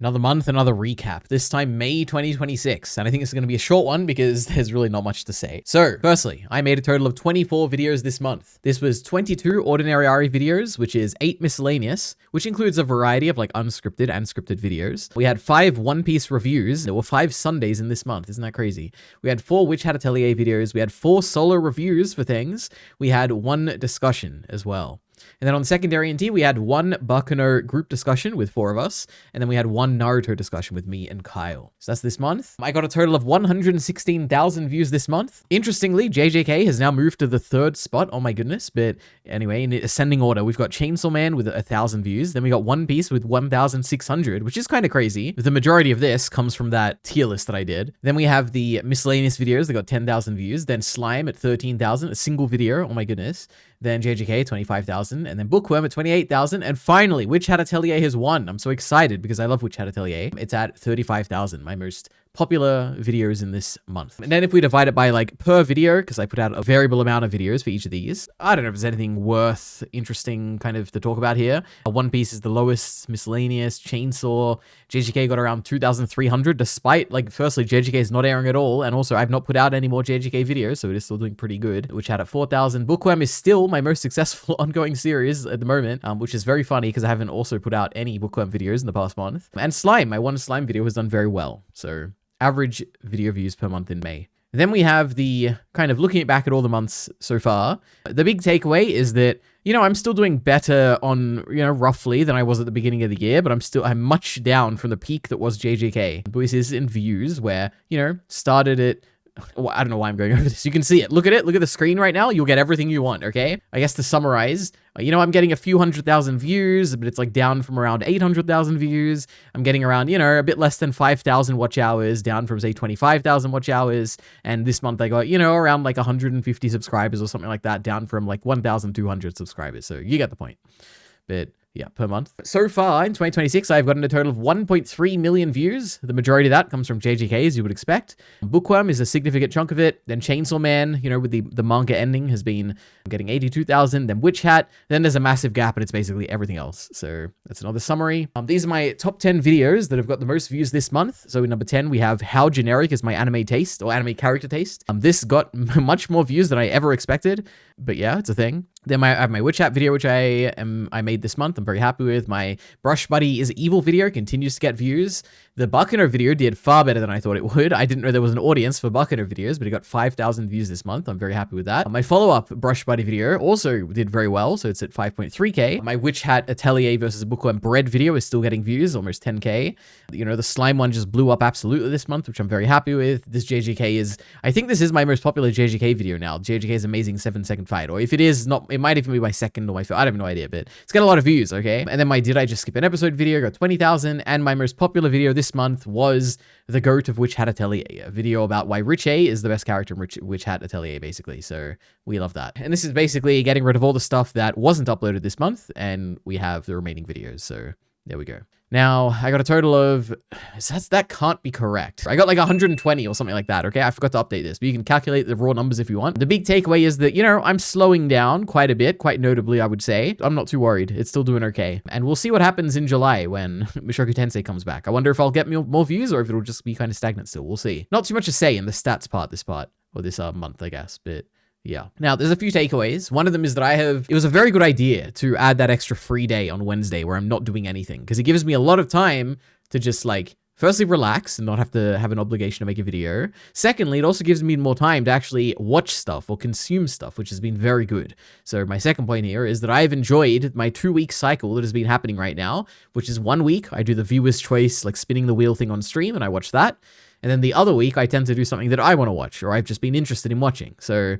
Another month, another recap, this time May 2026. And I think it's going to be a short one because there's really not much to say. So, firstly, I made a total of 24 videos this month. This was 22 Ordinary Ari videos, which is 8 miscellaneous, which includes a variety of like unscripted and scripted videos. We had 5 One Piece reviews. There were 5 Sundays in this month. Isn't that crazy? We had 4 Witch Hat Atelier videos. We had 4 solo reviews for things. We had 1 discussion as well. And then on secondary NT, we had 1 Bakuno group discussion with 4 of us. And then we had 1 Naruto discussion with me and Kyle. So that's this month. I got a total of 116,000 views this month. Interestingly, JJK has now moved to the 3rd spot. Oh my goodness. But anyway, in ascending order, we've got Chainsaw Man with 1,000 views. Then we got One Piece with 1,600, which is kind of crazy. The majority of this comes from that tier list that I did. Then we have the miscellaneous videos. They got 10,000 views. Then Slime at 13,000, a single video. Oh my goodness. Then JJK, 25,000, and then Bookworm at 28,000, and finally, Witch Hat Atelier has won. I'm so excited because I love Witch Hat Atelier. It's at 35,000, my most popular videos in this month. And then if we divide it by like per video, because I put out a variable amount of videos for each of these, I don't know if there's anything worth interesting kind of to talk about here. One Piece is the lowest, miscellaneous, Chainsaw, JJK got around 2,300, despite like, firstly, JJK is not airing at all, and also I've not put out any more JJK videos, so it is still doing pretty good. Witch Hat at 4,000. Bookworm is still my most successful ongoing series at the moment, which is very funny because I haven't also put out any Bookworm videos in the past month. And Slime, my 1 Slime video has done very well, so average video views per month in May. Then we have the kind of looking back at all the months so far. The big takeaway is that, you know, I'm still doing better on, you know, roughly than I was at the beginning of the year, but I'm much down from the peak that was JJK. This is in views where, you know, started at, well, I don't know why I'm going over this. You can see it. Look at it. Look at the screen right now. You'll get everything you want, okay? I guess to summarize, you know, I'm getting a few 100,000 views, but it's like down from around 800,000 views. I'm getting around, you know, a bit less than 5,000 watch hours, down from, say, 25,000 watch hours. And this month I got, you know, around like 150 subscribers or something like that, down from like 1,200 subscribers. So you get the point. But yeah, per month. So far in 2026, I've gotten a total of 1.3 million views. The majority of that comes from JJK, as you would expect. Bookworm is a significant chunk of it. Then Chainsaw Man, you know, with the manga ending, has been getting 82,000. Then Witch Hat. Then there's a massive gap, and it's basically everything else. So that's another summary. These are my top 10 videos that have got the most views this month. So in number 10, we have How Generic is My Anime Taste, or Anime Character Taste. This got much more views than I ever expected. But yeah, it's a thing. Then I have my Witch Hat video, which I made this month. I'm very happy with. My Brush Buddy is Evil video continues to get views. The Bakuno video did far better than I thought it would. I didn't know there was an audience for Bakuno videos, but it got 5,000 views this month. I'm very happy with that. My follow-up Brush Buddy video also did very well, so it's at 5.3k. My Witch Hat Atelier versus Bookworm Bread video is still getting views, almost 10k. You know, the Slime one just blew up absolutely this month, which I'm very happy with. This JJK is, I think this is my most popular JJK video now. JJK's amazing 7-second fight, or if it is not, it might even be my second or my first, I have no idea, but it's got a lot of views, okay? And then my Did I Just Skip an Episode video got 20,000, and my most popular video this month was the GOAT of Witch Hat Atelier, a video about why Rich A is the best character in Witch Hat Atelier, basically, so we love that. And this is basically getting rid of all the stuff that wasn't uploaded this month, and we have the remaining videos, so there we go. Now, I got a total of, that can't be correct. I got like 120 or something like that, okay? I forgot to update this, but you can calculate the raw numbers if you want. The big takeaway is that, you know, I'm slowing down quite a bit, quite notably, I would say. I'm not too worried. It's still doing okay. And we'll see what happens in July when Mushoku Tensei comes back. I wonder if I'll get more views or if it'll just be kind of stagnant still. We'll see. Not too much to say in the stats part, or this month, I guess, but yeah. Now, there's a few takeaways. One of them is that it was a very good idea to add that extra free day on Wednesday where I'm not doing anything, because it gives me a lot of time to just like, firstly, relax and not have to have an obligation to make a video. Secondly, it also gives me more time to actually watch stuff or consume stuff, which has been very good. So my second point here is that I've enjoyed my 2-week cycle that has been happening right now, which is 1 week, I do the viewer's choice, like spinning the wheel thing on stream, and I watch that. And then the other week, I tend to do something that I want to watch, or I've just been interested in watching. So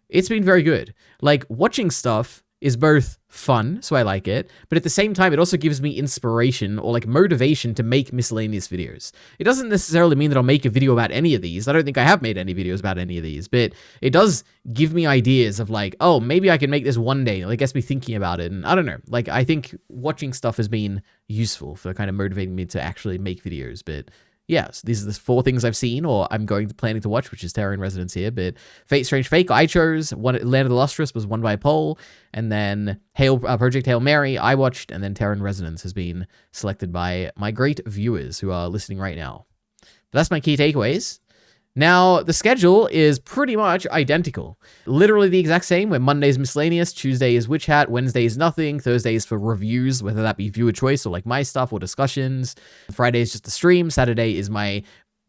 it's been very good. Like, watching stuff is both fun, so I like it, but at the same time, it also gives me inspiration or like motivation to make miscellaneous videos. It doesn't necessarily mean that I'll make a video about any of these. I don't think I have made any videos about any of these, but it does give me ideas of like, oh, maybe I can make this one day. Like, gets me thinking about it. And I don't know, like, I think watching stuff has been useful for kind of motivating me to actually make videos, but yes, these are the 4 things I've seen or I'm planning to watch, which is Terror in Residence here. But Fate Strange Fake, I chose. Land of the Lustrous was won by poll. And then Project Hail Mary, I watched. And then Terror in Residence has been selected by my great viewers who are listening right now. But that's my key takeaways. Now, the schedule is pretty much identical. Literally the exact same, where Monday's miscellaneous, Tuesday is Witch Hat, Wednesday is nothing, Thursday is for reviews, whether that be viewer choice or like my stuff or discussions. Friday is just a stream. Saturday is my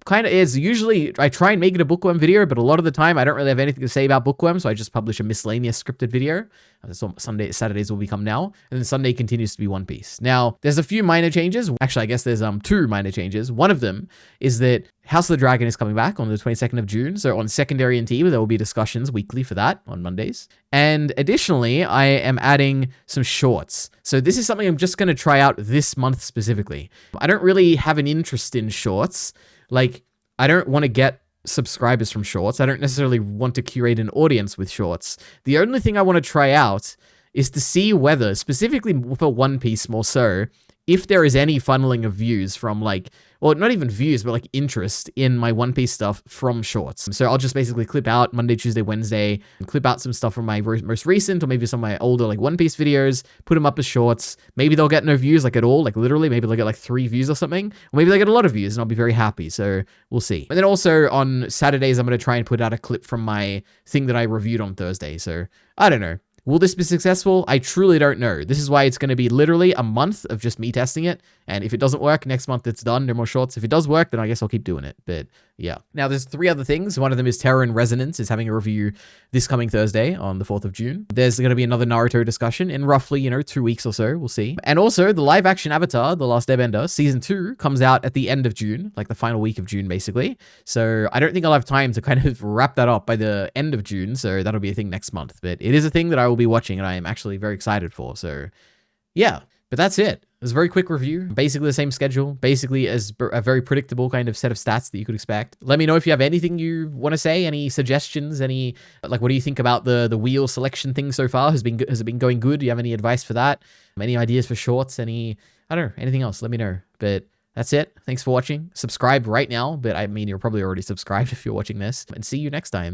usually, I try and make it a bookworm video, but a lot of the time I don't really have anything to say about bookworm, so I just publish a miscellaneous scripted video. So Saturdays will become now, and then Sunday continues to be One Piece. Now, there's a few minor changes. Actually, I guess there's 2 minor changes. One of them is that House of the Dragon is coming back on the 22nd of June, so on Secondary and T, there will be discussions weekly for that on Mondays. And additionally, I am adding some shorts. So this is something I'm just going to try out this month specifically. I don't really have an interest in shorts. Like, I don't want to get subscribers from shorts. I don't necessarily want to curate an audience with shorts. The only thing I want to try out is to see whether, specifically for One Piece more so, if there is any funneling of views from like, well, not even views, but like interest in my One Piece stuff from shorts. So I'll just basically clip out Monday, Tuesday, Wednesday, and clip out some stuff from my most recent or maybe some of my older like One Piece videos, put them up as shorts. Maybe they'll get no views like at all, like literally, maybe they'll get like 3 views or something. Or maybe they'll get a lot of views and I'll be very happy. So we'll see. And then also on Saturdays, I'm going to try and put out a clip from my thing that I reviewed on Thursday. So I don't know. Will this be successful? I truly don't know. This is why it's going to be literally a month of just me testing it. And if it doesn't work, next month it's done. No more shorts. If it does work, then I guess I'll keep doing it. But yeah. Now there's 3 other things. One of them is Terror in Resonance is having a review this coming Thursday on the 4th of June. There's going to be another Naruto discussion in roughly, 2 weeks or so. We'll see. And also the live action Avatar, The Last Airbender, season 2 comes out at the end of June, like the final week of June, basically. So I don't think I'll have time to kind of wrap that up by the end of June. So that'll be a thing next month. But it is a thing that I will be watching and I am actually very excited for. So yeah, but that's it. It's a very quick review, basically the same schedule, basically as a very predictable kind of set of stats that you could expect. Let me know if you have anything you want to say, any suggestions, like what do you think about the wheel selection thing so far? Has it been going good? Do you have any advice for that? Any ideas for shorts? I don't know, anything else? Let me know. But that's it. Thanks for watching. Subscribe right now, but I mean, you're probably already subscribed if you're watching this, and see you next time.